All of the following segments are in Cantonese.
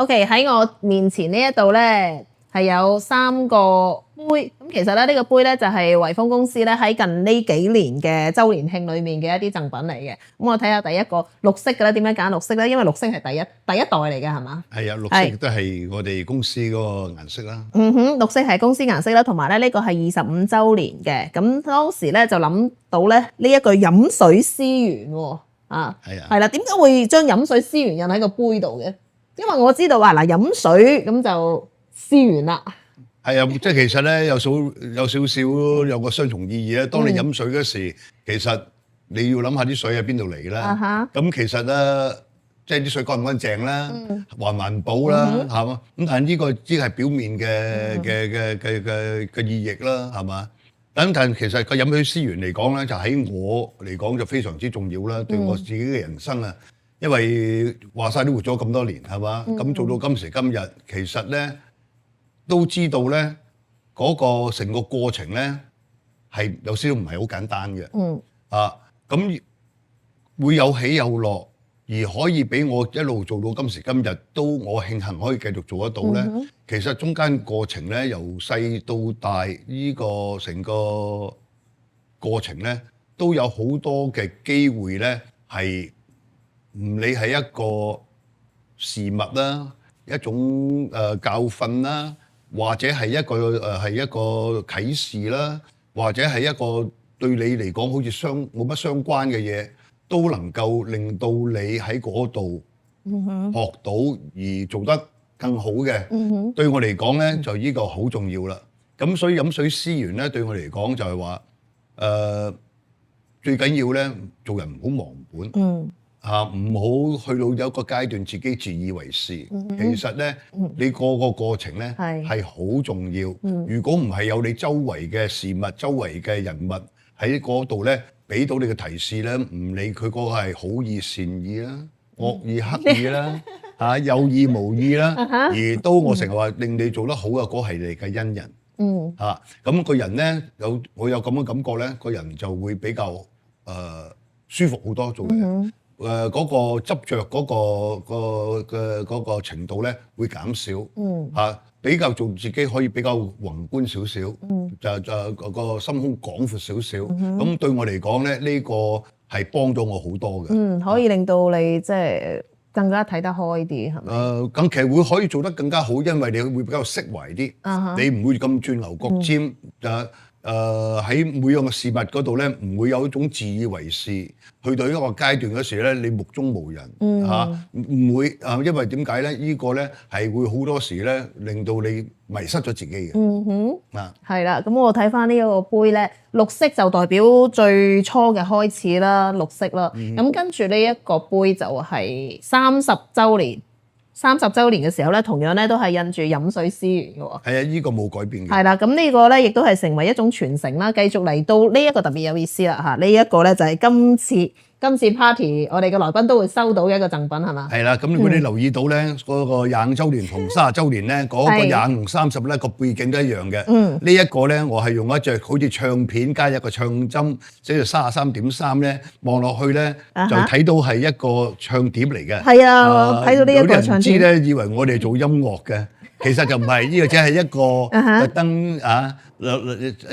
OK， 喺我面前呢一度咧係有3個杯，咁其實咧呢個杯咧就係維豐公司咧喺近呢幾年嘅週年慶裏面嘅一啲贈品嚟嘅。咁我睇下第一個綠色嘅咧，點樣揀綠色咧？因為綠色係第一代嚟嘅，係嘛？係啊，綠色亦都係我哋公司嗰個顏色啦。綠色係公司顏色啦，同埋咧呢個係25週年嘅。咁當時咧就諗到咧呢一句飲水思源喎，係啦，點解會將飲水思源印喺個杯度嘅？因為我知道話嗱，飲水咁就思源啦。係啊，即係其實咧有少少有個雙重意義咧。當你飲水嗰時，其實你要諗下啲水喺邊度嚟啦。咁其實咧，即係啲水乾唔乾淨啦，環唔環保啦，係嘛？咁但係呢個只係表面嘅意義啦，係嘛？但係其實個飲水思源嚟講咧，就喺我嚟講就非常之重要啦，對我自己嘅人生啊。因為話晒都活咗咁多年，係嘛？咁做到今時今日，其實咧都知道咧嗰個成個過程咧係有少少唔係好簡單嘅。咁會有起有落，而可以俾我一路做到今時今日，都我慶幸可以繼續做得到咧。其實中間過程咧，由細到大呢個成個過程咧，都有好多嘅機會咧係。唔理係一個事物啦，一種教訓啦，或者係一個啟示啦，或者係一個對你嚟講好似冇乜相關嘅嘢，都能夠令到你喺嗰度學到而做得更好嘅。對我嚟講咧，就呢個好重要啦。咁所以飲水思源咧，對我嚟講就係話最緊要咧，做人唔好忘本。唔好去到有一個階段自己自以為是。其實咧，你個過程咧係好重要。如果唔係有你周圍嘅事物、周圍嘅人物喺嗰度咧，俾到你嘅提示咧，唔理佢嗰個係好意善意啦、惡意刻意啦、有意無意啦，而都我成日話令你做得好嘅嗰係你嘅恩人。咁個人咧我有咁嘅感覺咧，個人就會比較舒服好多做嘢。嗰個執着嗰個程度咧會減少，比較做自己可以比較宏觀少少，就個心胸廣闊少少。咁對我嚟講咧，呢個係幫咗我好多嘅。可以令到你即係更加睇得開啲，係咪？咁其實會可以做得更加好，因為你會比較釋懷啲，你唔會咁鑽牛角尖。喺每樣嘅事物嗰度咧，唔會有一種自以為是，去到一個階段嗰時咧，你目中無人唔會因為點解咧？呢個咧係會好多時咧，令到你迷失咗自己嘅。係啦，咁我睇翻呢一個杯咧，綠色就代表最初嘅開始啦，綠色啦。咁跟住呢一個杯就係30週年。30週年嘅時候咧，同樣咧都係印住飲水思源嘅喎。係啊，呢個冇改變嘅。係啦，咁呢個咧亦都係成為一種傳承啦。繼續嚟到呢一個特別有意思啦嚇，呢一個咧就係今次 party 我哋嘅來賓都會收到嘅一個贈品係嘛？係啦，咁如果你留意到咧，嗰個25週年同30週年咧，嗰個25同30咧個背景都一樣嘅。呢一個咧，我係用一隻好似唱片加一個唱針，寫住33.3咧，望落去咧就睇到係一個唱碟嚟嘅。係啊，睇到呢一個唱碟。有啲人知咧，以為我哋做音樂嘅，其實就唔係，呢個只係一個特登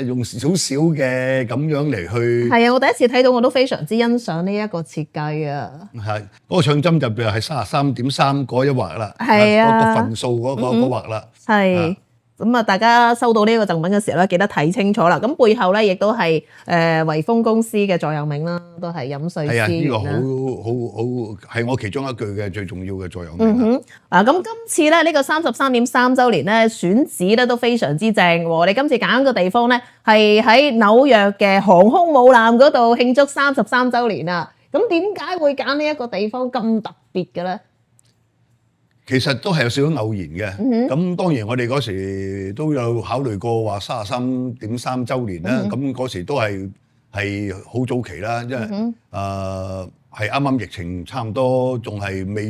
用少少嘅咁樣嚟去。係啊，我第一次睇到我都非常之欣賞呢一個設計啊。係嗰個唱針就譬如係33.3嗰一劃啦，嗰個份數嗰劃啦。係。咁啊，大家收到呢個贈品嘅時候咧，記得睇清楚啦。咁背後咧，亦都係維豐公司嘅座右銘啦，都係飲水思源啦。係啊，呢個好係我其中一句嘅最重要嘅座右銘。咁今次咧呢個33.3週年咧選址咧都非常之正喎。我哋今次揀個地方咧係喺紐約嘅航空母艦嗰度慶祝33週年啊。咁點解會揀呢一個地方咁特別嘅咧？其實都係有少少偶然嘅，咁當然我哋嗰時都有考慮過話33.3週年啦，咁嗰時都係好早期啦，因為係啱啱疫情差唔多，仲係未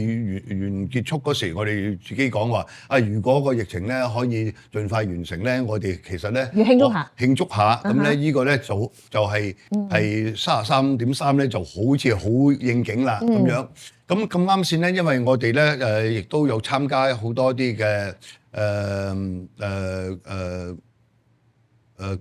完結束嗰時，我哋自己講話如果個疫情咧可以盡快完成咧，我哋其實咧要慶祝下，咁咧呢個咧就係33.3咧就好似好應景啦咁樣。咁啱先咧，因為我哋咧亦都有參加好多啲嘅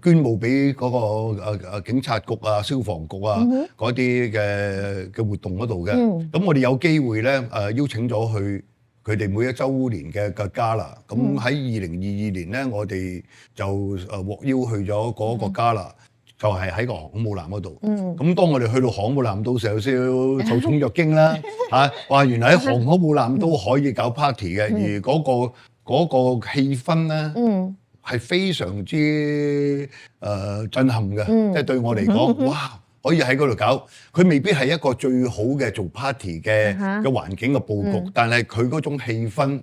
捐募俾嗰個警察局啊、消防局啊嗰啲嘅活動嗰度嘅。咁我哋有機會咧邀請咗去佢哋每一週年嘅 Gala。咁喺2022年咧，我哋就獲邀去咗嗰個 Gala，就係喺個航空母艦嗰度。咁當我哋去到航空母艦，到時有少少受寵若驚啦話原來喺航空母艦都可以搞 party 嘅，而嗰個氣氛咧係非常之震撼嘅，即係對我嚟講，哇！可以喺嗰度搞，佢未必係一個最好嘅做 party 嘅環境嘅佈局，但係佢嗰種氣氛，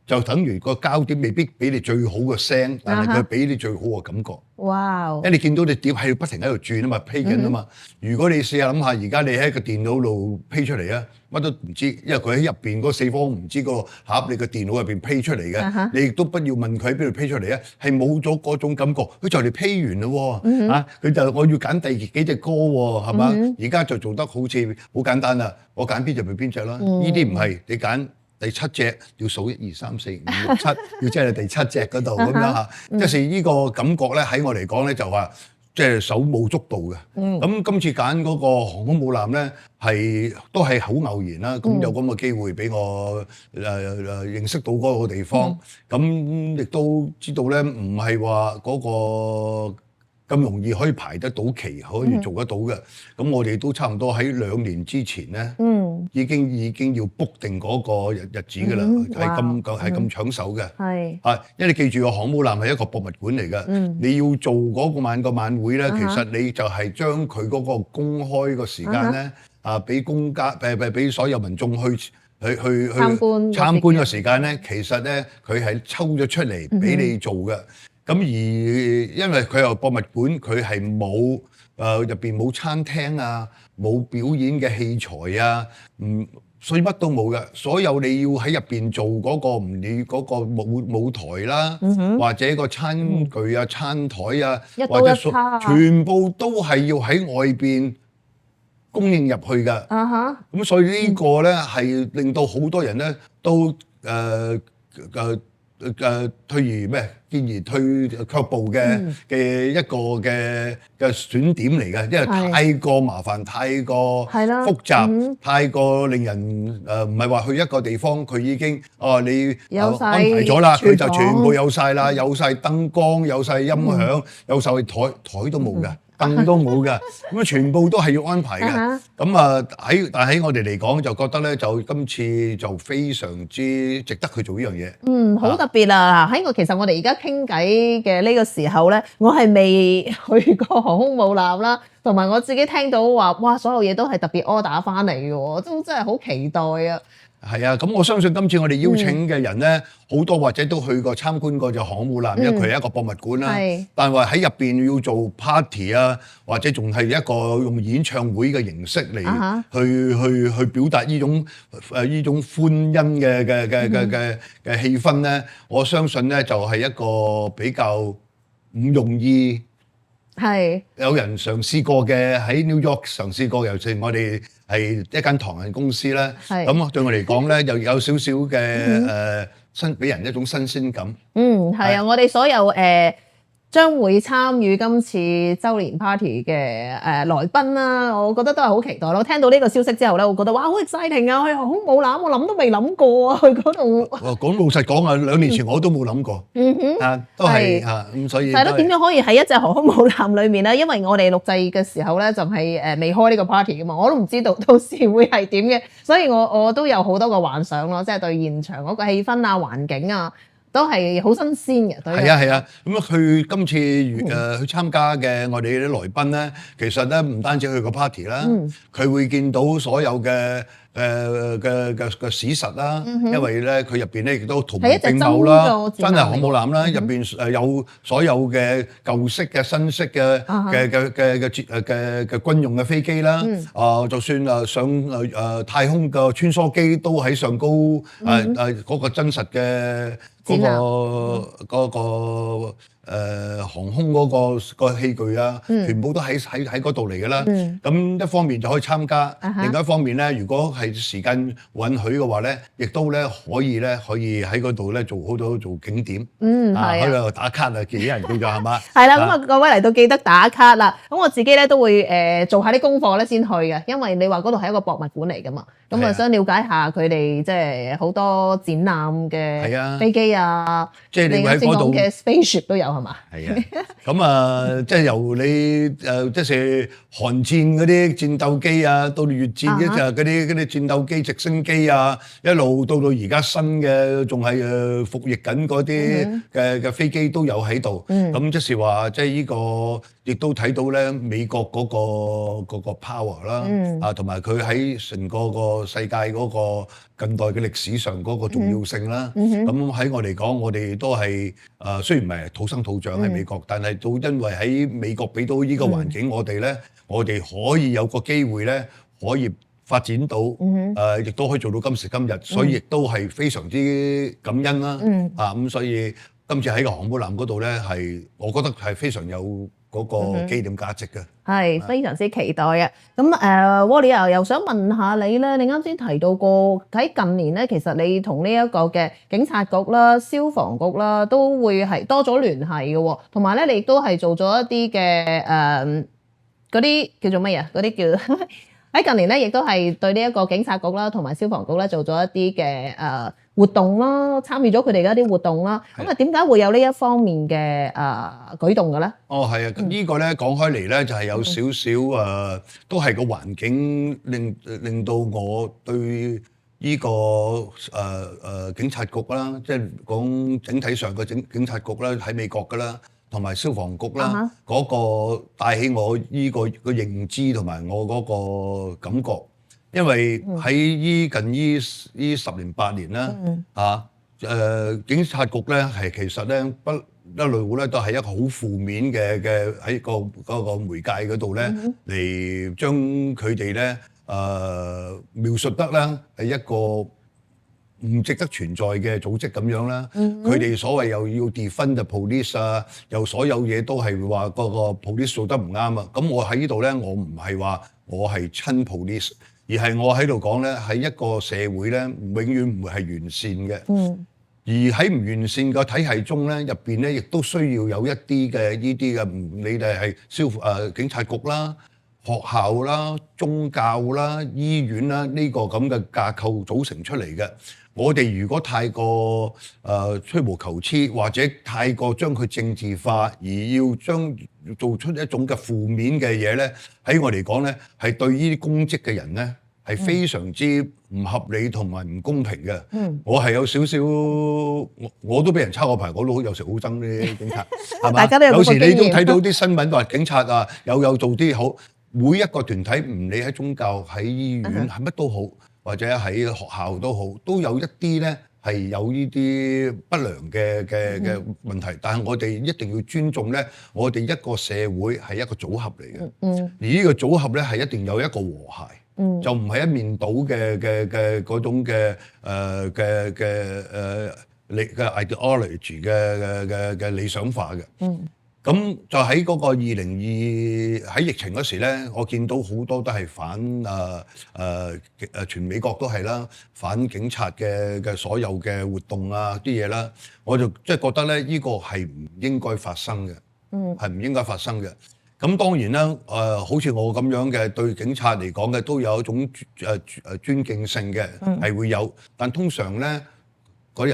就等於個焦點未必俾你最好嘅聲，但係佢俾你最好嘅感覺。哇！因為你見到你碟係不停喺度轉啊嘛，批緊啊嘛。如果你試下諗下，而家你喺個電腦度批出嚟啊，乜都唔知，因為佢喺入邊嗰四方唔知個盒，你個電腦入邊批出嚟嘅，你亦都不要問佢喺邊度批出嚟啊，係冇咗嗰種感覺。佢就嚟批完咯喎，佢就我要揀第幾隻歌喎，係嘛？而家就做得好似好簡單啦，我揀邊隻咪邊隻啦。呢啲唔係你揀。第7隻要數1、2、3、4、5、6、7，要即係第7隻嗰度咁樣嚇，即係呢個感覺咧喺我嚟講咧就話即係手舞足蹈嘅。咁今次揀嗰個航空母艦咧都係好偶然啦。咁有咁嘅機會俾我認識到嗰個地方，咁亦都知道咧唔係話嗰個咁容易可以排得到期，可以做得到嘅。咁我哋都差唔多喺2年之前咧，已經要 book 定嗰個日子㗎啦，係咁搶手嘅。因為你記住個航母艦係一個博物館嚟嘅，你要做嗰個晚會咧，其實你就係將佢嗰個公開個時間咧，俾所有民眾去參觀嘅時間咧，其實咧佢係抽咗出嚟俾你做嘅。咁而因為佢有博物館，佢係冇入邊冇餐廳啊，冇表演嘅器材啊，所以乜都冇嘅。所有你要喺入邊做嗰個唔理嗰個舞台啦，或者個餐具啊、餐台啊，或者全部都係要喺外邊供應入去嘅。咁所以呢個咧係令到好多人咧都退而卻步嘅一個嘅選點嚟嘅，因為太過麻煩、太過複雜、太過令人唔係話去一個地方佢已經你安排咗啦，佢就全部有晒啦，有晒燈光、有晒音響、有晒台都冇嘅。凳都冇嘅，咁全部都係要安排嘅。咁但喺我哋嚟講，就覺得咧，就今次就非常之值得去做呢樣嘢。好特別啊！其實我哋而家傾偈嘅呢個時候咧，我係未去過航空母艦啦，同埋我自己聽到話，哇，所有嘢都係特別 order 翻嚟嘅喎，都真係好期待啊！係啊，咁我相信今次我哋邀請嘅人咧，好多或者都去過參觀過就航空母艦，因為佢係一個博物館啦。但係喺入邊要做 party 啊，或者仲係一個用演唱會嘅形式嚟去表達呢種歡欣嘅氣氛咧，我相信咧就係一個比較唔容易。有人嘗試過嘅，喺 New York 嘗試過，尤其我哋係一間唐人公司咧，咁對我嚟講咧，又有少少嘅俾人一種新鮮感。係啊，我哋所有將會參與今次週年 party 嘅來賓啦，我覺得都係好期待咯。聽到呢個消息之後咧，我覺得哇好 exciting 啊！去航空母艦，我諗都未諗過啊，去嗰度。講老實講啊，2年前我都冇諗過。都係咁，所以係咯。點樣可以喺一隻航空母艦裏面咧？因為我哋錄製嘅時候咧，就係未開呢個 party 噶嘛，我都唔知道到時會係點嘅，所以我都有好多個幻想咯，即係對現場嗰個氣氛啊、環境啊。都係好新鮮嘅，係啊，咁佢今次去參加嘅我哋啲來賓咧，其實咧唔單止去個 party 啦，佢會見到所有嘅嘅史實啦，因為咧佢入邊咧亦都圖文並茂啦，真係航母艦啦，入邊有所有嘅舊式嘅、新式嘅軍用嘅飛機啦，就算上太空嘅穿梭機都喺上高，嗰個真實嘅嗰個航空嗰個器具啊，全部都喺嗰度嚟㗎啦。咁一方面就可以參加，另外一方面咧，如果係時間允許嘅話咧，亦都咧可以喺嗰度咧做好多做景點，喺度打卡啊，見啲人叫咗係嘛？係啦，咁啊各位嚟到記得打卡啦。咁我自己咧都會做下啲功課咧先去嘅，因為你話嗰度係一個博物館嚟㗎嘛，咁啊想了解下佢哋即係好多展覽嘅飛機啊，即係你喺嗰度嘅 spaceship 都有係嘛？係啊，咁啊即係由你即係韓戰嗰啲戰鬥機啊，到越戰嗰啲戰鬥機、直升機啊，一路到而家新嘅仲係服役緊嗰啲嘅飛機都有喺度。咁即係話即係呢個亦都睇到咧美國嗰個 power 啦，同埋佢喺成個世界嗰個近代嘅歷史上嗰個重要性啦。咁喺我嚟講，我哋都係雖然唔係土生土長喺美國，但係都因為喺美國俾到呢個環境我哋咧，我哋可以有個機會咧，可以發展到亦都可以做到今時今日，所以亦都係非常之感恩啦。咁所以今次喺個航母艦嗰度咧，係我覺得係非常有嗰個紀念價值嘅，係非常之期待啊！咁Wally又想問下你咧，你啱先提到過喺近年咧，其實你同呢一個嘅警察局啦、消防局啦，都會係多咗聯繫嘅喎，同埋咧你亦都係做咗一啲嘅嗰啲叫做乜嘢？嗰啲叫喺近年咧，亦都係對呢一個警察局啦，同埋消防局咧做咗一啲嘅活動啦，參與咗佢哋嘅一啲活動啦。咁啊，點解會有呢一方面嘅舉動嘅咧？哦，係啊，呢個咧講開嚟咧，就係有少少都係個環境令到我對呢個警察局啦，即係講整體上嘅警察局啦，喺美國㗎啦。同埋消防局啦，嗰個帶起我呢個認知同埋我嗰個感覺，因為喺近呢10年8年啦，警察局咧係其實咧一路咧都係一個好負面嘅喺嗰個媒介嗰度咧嚟將佢哋咧描述得啦係一個唔值得存在嘅組織咁樣啦，佢哋所謂又要 defund the police 啊，又所有嘢都係話個 police 做得唔啱啊。咁我喺呢度咧，我唔係話我係親 police，而係我喺度講咧，喺一個社會咧，永遠唔會係完善嘅。而喺唔完善嘅體系中咧，入邊咧亦都需要有一啲嘅呢啲嘅，你哋係警察局啦、學校啦、宗教啦、醫院啦呢個咁嘅架構組成出嚟嘅。我哋如果太過吹毛求疵，或者太過將佢政治化，而要做出一種嘅負面嘅嘢咧，喺我嚟講咧，係對呢啲公職嘅人咧係非常之唔合理同埋唔公平嘅。我係有少少，我都俾人抄過牌，我都有時好憎啲警察，係嘛？大家都有時你都睇到啲新聞話警察啊，有做啲好，每一個團體唔理喺宗教、喺醫院、係乜都好。或者喺學校都好，都有一啲咧係有呢啲不良嘅問題，但係我哋一定要尊重咧，我哋一個社會係一個組合嚟嘅，而呢個組合咧係一定有一個和諧，就唔係一面倒嘅嗰種嘅ideology 嘅理想化嘅。咁就喺嗰個喺疫情嗰時咧，我見到好多都係反全美國都係啦，反警察嘅所有嘅活動啊啲嘢啦，我就即係覺得咧，呢個係唔應該發生嘅，係唔應該發生嘅。咁當然啦，好似我咁樣嘅對警察嚟講嘅都有一種尊敬性嘅，係會有，但通常咧嗰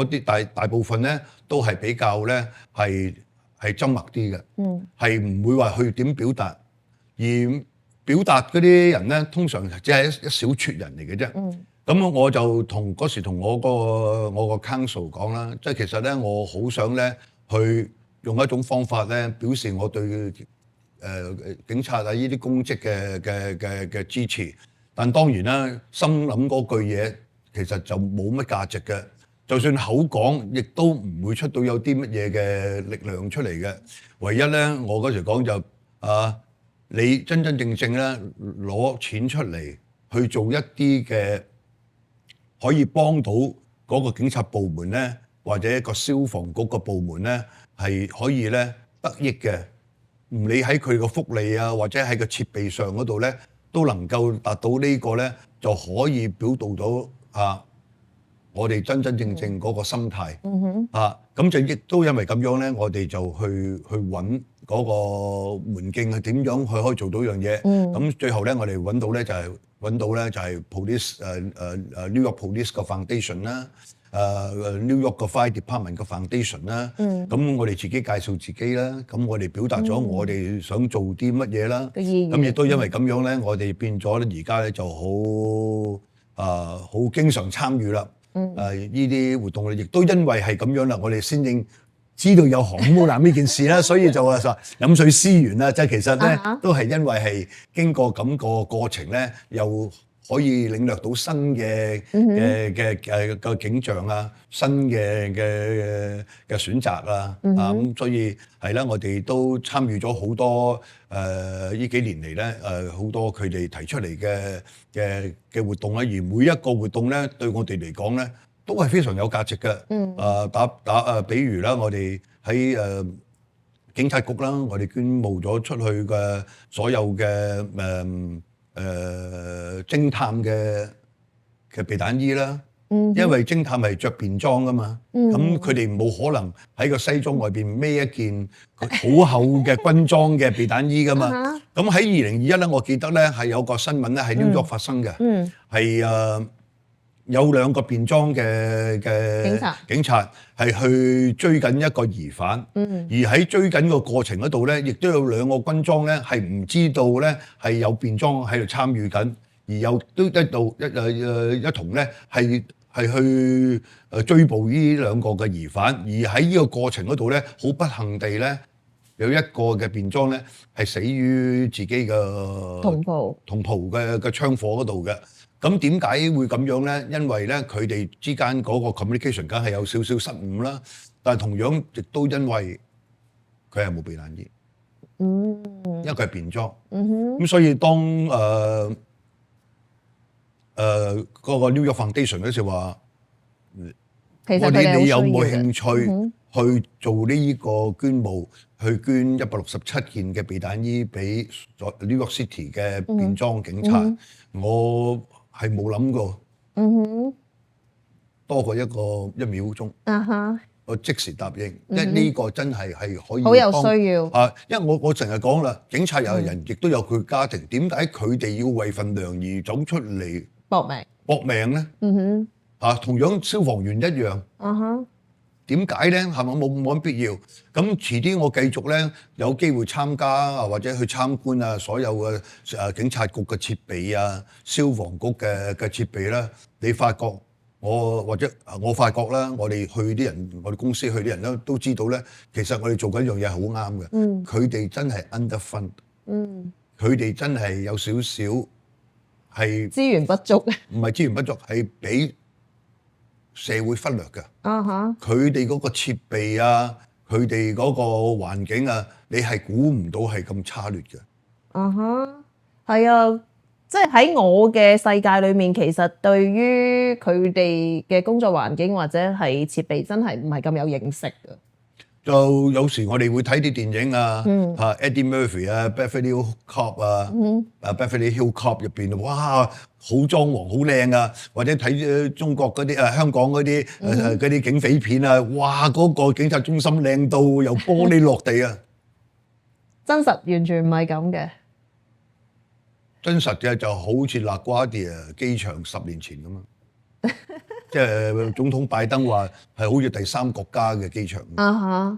啲大部分咧都係比較咧係緘默啲嘅，係唔會話去點表達，而表達嗰啲人咧，通常只係一小撮人嚟嘅啫。咁我就嗰時同我個 counsel 講啦，即係其實咧，我好想咧去用一種方法咧，表示我對警察啊呢啲公職嘅支持，但當然啦，心諗嗰句嘢其實就冇乜價值嘅。就算口講，亦都唔會出到有啲乜嘢嘅力量出嚟嘅。唯一咧，我嗰時講就你真真正正咧攞錢出嚟去做一啲嘅可以幫到嗰個警察部門咧，或者一個消防局個部門咧，係可以咧得益嘅。唔理喺佢個福利啊，或者喺個設備上嗰度咧，都能夠達到呢個咧，就可以表達到我哋真真正正嗰個心態。咁就亦都因為咁樣咧，我哋就去揾嗰個門徑係點樣去可以做到樣嘢。咁最後咧，我哋揾到咧就係 Police New York Police 個 Foundation 啦，New York 個 Fire Department 個 Foundation 啦。咁我哋自己介紹自己啦，咁我哋表達咗我哋想做啲乜嘢啦。咁亦都因為咁樣咧，我哋變咗咧而家咧就好經常參與啦。呢啲活動亦都因為係咁樣啦，我哋先至知道有航空母艦呢件事啦，所以就話飲水思源啦，即係其實咧都係因為係經過咁個過程咧，又可以領略到新嘅景象啊，新嘅選擇啊，咁所以係啦，我哋都參與咗好多呢幾年嚟咧好多佢哋提出嚟嘅活動啦，而每一個活動咧對我哋嚟講咧都係非常有價值嘅。比如啦，我哋喺警察局啦，我哋捐募咗出去嘅所有嘅偵探嘅避彈衣啦，因為偵探係着便裝噶嘛，咁佢哋冇可能喺個西裝外邊孭一件好厚嘅軍裝嘅避彈衣噶嘛。咁喺2021咧，我記得咧係有個新聞咧喺 New York 發生嘅，係有2個便裝嘅警察係去追緊一個疑犯，而喺追緊個過程嗰度咧，亦都有2個軍裝咧係唔知道咧係有便裝喺度參與緊，而又都一同咧係去追捕呢2個嘅疑犯，而喺呢個過程嗰度咧，好不幸地咧有一個嘅便裝咧係死於自己嘅同袍嘅槍火嗰度嘅。咁點解會咁樣咧？因為咧佢哋之間嗰個 communication 梗係有少少失誤啦，但係同樣亦都因為佢係冇避彈衣，因為佢係便裝，咁所以當嗰個 New York Foundation 嗰時話，你有冇興趣去做呢個捐募，去捐167件嘅避彈衣俾 New York City 嘅便裝警察？我係冇諗過，多過1秒鐘，我即時答應，因為呢個真係可以好有需要因為我成日講啦，警察有人，亦都有佢家庭，點解佢哋要為份糧而走出嚟搏命咧？同樣消防員一樣，點解咧？係咪冇乜必要？咁遲啲我繼續咧有機會參加或者去參觀所有嘅警察局嘅設備消防局嘅設備啦，你發覺我發覺啦，我哋公司去啲人都知道咧，其實我哋做緊一樣嘢好啱嘅。佢哋真係 underfund，佢哋真係有少少係資源不足，唔係資源不足，係俾社會忽略嘅。佢哋嗰個設備佢哋嗰個環境你係估唔到係咁差劣嘅。係啊，即係喺我嘅世界裏面，其實對於佢哋嘅工作環境或者係設備，真係唔係咁有認識嘅。就有時我哋會睇啲電影Eddie Murphy Beverly Hills Cop Beverly Hills Cop 入邊，哇，好裝潢好靚或者睇中國嗰啲香港嗰啲警匪片哇，嗰個警察中心靚到由玻璃落地真實完全唔係咁嘅。真實嘅就好似 LaGuardia 機場10年前咁即係總統拜登話係好似第3國家嘅機場，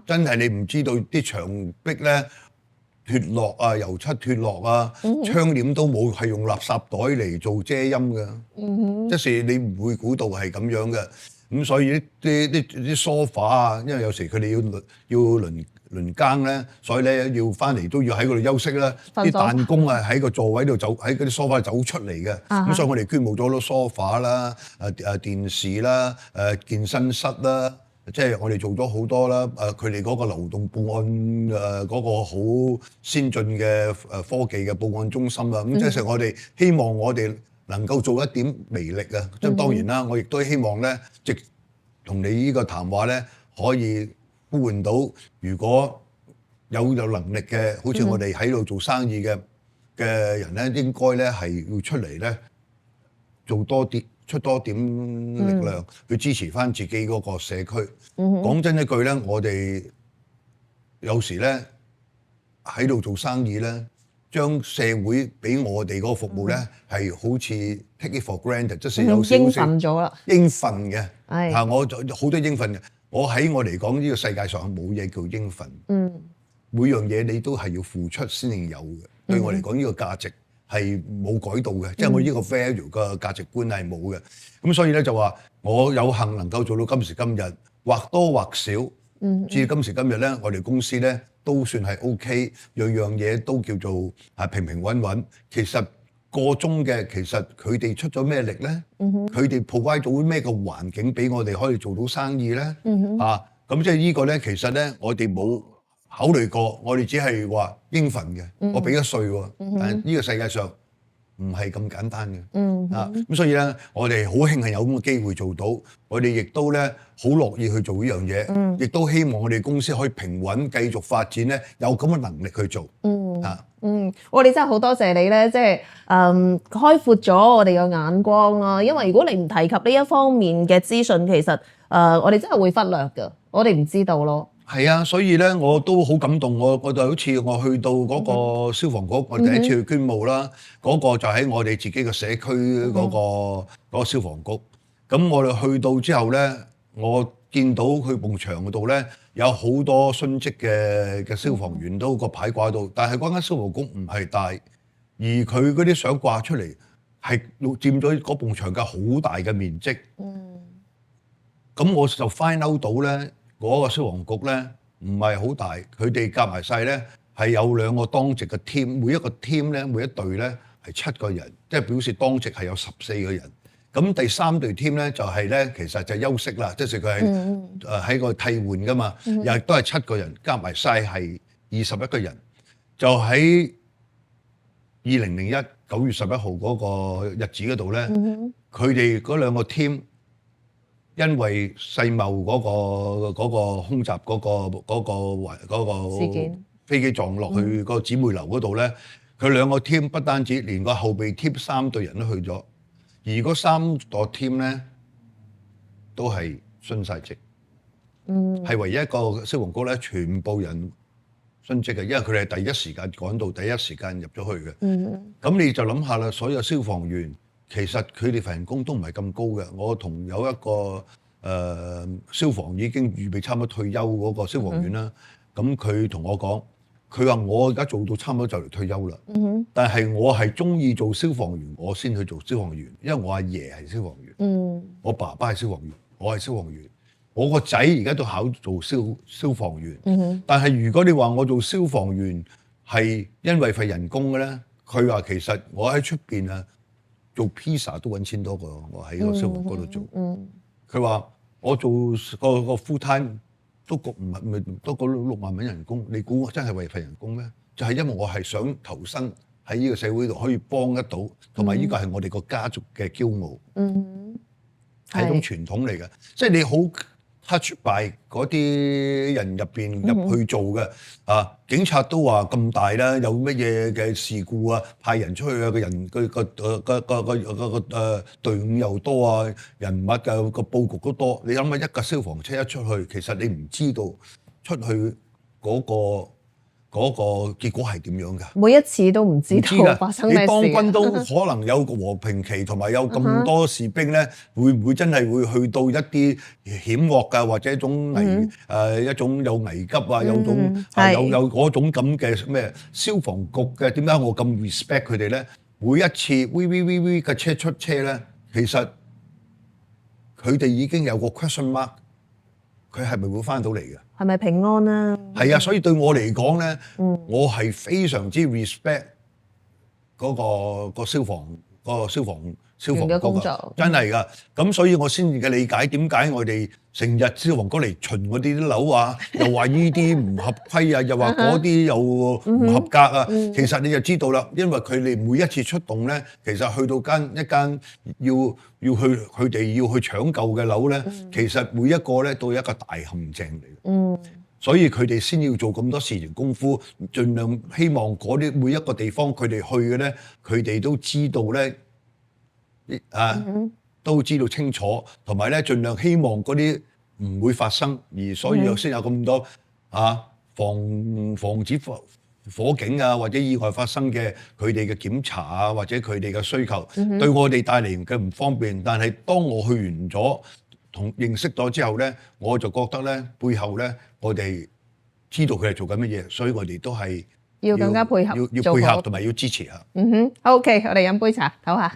真係你唔知道啲牆壁咧脫落油漆脫落窗簾都冇，係用垃圾袋嚟做遮陰嘅，即係你唔會估到係咁樣嘅。咁所以啲梳化因為有時佢哋要輪更咧，所以咧要翻嚟都要喺嗰度休息啦。啲彈弓啊喺個座位度走，喺嗰啲梳化走出嚟嘅。咁所以我哋捐募咗好多梳化啦、電視啦、健身室啦，即係我哋做咗好多啦。佢哋嗰個流動報案嗰個好先進嘅科技嘅報案中心啦。咁即係我哋希望我哋能夠做一點微力啊！即係當然啦，我亦都希望咧，即同你呢個談話咧，可以呼喚到如果有能力嘅，好似我哋喺度做生意嘅人咧，應該咧係要出嚟咧做多啲，出多點力量去支持翻自己嗰個社區。講真一句咧，我哋有時咧喺度做生意咧，將社會俾我哋嗰個服務咧，係好似 take it for granted，即係有少少應份咗啦。應份嘅，係我好多應份嘅。我喺我嚟講，呢個世界上冇嘢叫應份。每樣嘢你都係要付出先至有嘅。對我嚟講，呢個價值係冇改到嘅，即係我呢個 value 嘅價值觀係冇嘅。咁所以咧就話，我有幸能夠做到今時今日，或多或少。至於今時今日咧，我哋公司咧都算係 OK，樣樣嘢都叫做平平穩穩。其實個中嘅，其實佢哋出咗咩力咧？佢哋 provide 到咩個環境俾我哋可以做到生意咧？咁即係呢個咧，其實咧我哋冇考慮過，我哋只係話應份嘅，我俾咗稅喎。但係呢個世界上唔係咁簡單嘅。咁所以咧，我哋好慶幸有咁嘅機會做到，我哋亦都咧好樂意去做呢樣嘢，亦都希望我哋公司可以平穩繼續發展咧，有咁嘅能力去做。我哋真係好多謝你咧，即係開闊咗我哋嘅眼光啦。因為如果你唔提及呢一方面嘅資訊，其實我哋真係會忽略㗎，我哋唔知道咯。係啊，所以咧我都好感動，我就好似我去到嗰個消防局，我第一次去捐募啦，嗰個就喺我哋自己嘅社區嗰個消防局。咁我哋去到之後咧，我見到佢埲牆嗰度咧有好多殉職嘅消防員都個牌掛到，但係嗰間消防局唔係大，而佢嗰啲相掛出嚟係佔咗嗰埲牆嘅好大嘅面積。咁我就 find out 到咧。嗰個消防局咧唔係好大，佢哋夾埋晒咧係有2個當值嘅 team， 每一個 team 咧每一隊咧係7個人，即係表示當值係有14個人。咁第3隊 team 咧就係咧其實就休息啦，即係佢係喺個替換噶嘛，又都係7個人，加埋晒係21個人。就喺2001 9月11號嗰個日子嗰度咧，佢哋嗰2個 team。因為世貿嗰個空襲嗰個事件飛機撞落去個姊妹樓嗰度咧，佢2個 team 不單止連個後備 team 3隊人都去咗，而嗰3個 team 咧都係殉晒職，係唯一一個消防局咧全部人殉職嘅，因為佢哋係第一時間趕到，第一時間入咗去嘅。咁你就諗下啦，所有消防員。其實佢哋份人工都唔係咁高嘅。我同有一個消防已經預備差唔多退休嗰個消防員啦，咁佢同我講，佢話我而家做到差唔多就嚟退休啦。但係我係中意做消防員，我先去做消防員，因為我阿爺係消防員，我爸爸係消防員，我係消防員，我個仔而家都考做消防員。但係如果你話我做消防員係因為份人工嘅咧，佢話其實我喺出邊啊。做 pizza 都揾錢多過我喺個消防局度做。佢話我做個 full time 都唔係多過6萬蚊人工，你估我真係為份人工咩？就係因為我係想投身喺呢個社會度可以幫得到，同埋呢個係我哋個家族嘅驕傲，係一種傳統嚟嘅。即係你好 touch by 嗰啲人入邊入去做嘅警察都話咁大啦，有乜嘢嘅事故啊，派人出去啊，個人個隊伍又多啊，人物嘅個佈局都多。你諗下一架消防車一出去，其實你唔知道出去嗰個結果係點樣㗎？每一次都唔知道發生咩事。你當軍都可能有個和平期，同埋有咁多士兵咧，會唔會真係會去到一啲險惡㗎，或者一種一種有危急啊，有種有嗰種咁嘅咩消防局嘅？點解我咁 respect 佢哋咧？每一次 V 嘅車出車咧，其實佢哋已經有個 question mark，佢係咪會翻到嚟嘅？係咪平安啊？係啊，所以對我嚟講咧，我係非常之 respect 嗰個消防嘅工作，真係㗎。咁所以我先至嘅理解點解我哋成日消防局嚟巡嗰啲樓啊，又話呢啲唔合規啊，又話嗰啲又唔合格啊。其實你就知道啦，因為佢哋每一次出動咧，其實去到一間要去佢哋要去搶救嘅樓咧，其實每一個咧都係一個大陷阱嚟嘅。所以佢哋先要做咁多事情功夫，盡量希望嗰啲每一個地方佢哋去嘅咧，佢哋都知道咧。都知道清楚，同埋咧盡量希望嗰啲唔會發生，而所以又先有咁多防止火警啊或者意外發生嘅佢哋嘅檢查啊或者佢哋嘅需求，對我哋帶嚟嘅唔方便。但係當我去完咗同認識咗之後咧，我就覺得咧背後咧我哋知道佢哋做緊乜嘢，所以我哋都係要更加配合，要配合同埋要支持啊。OK， 我哋飲杯茶唞下。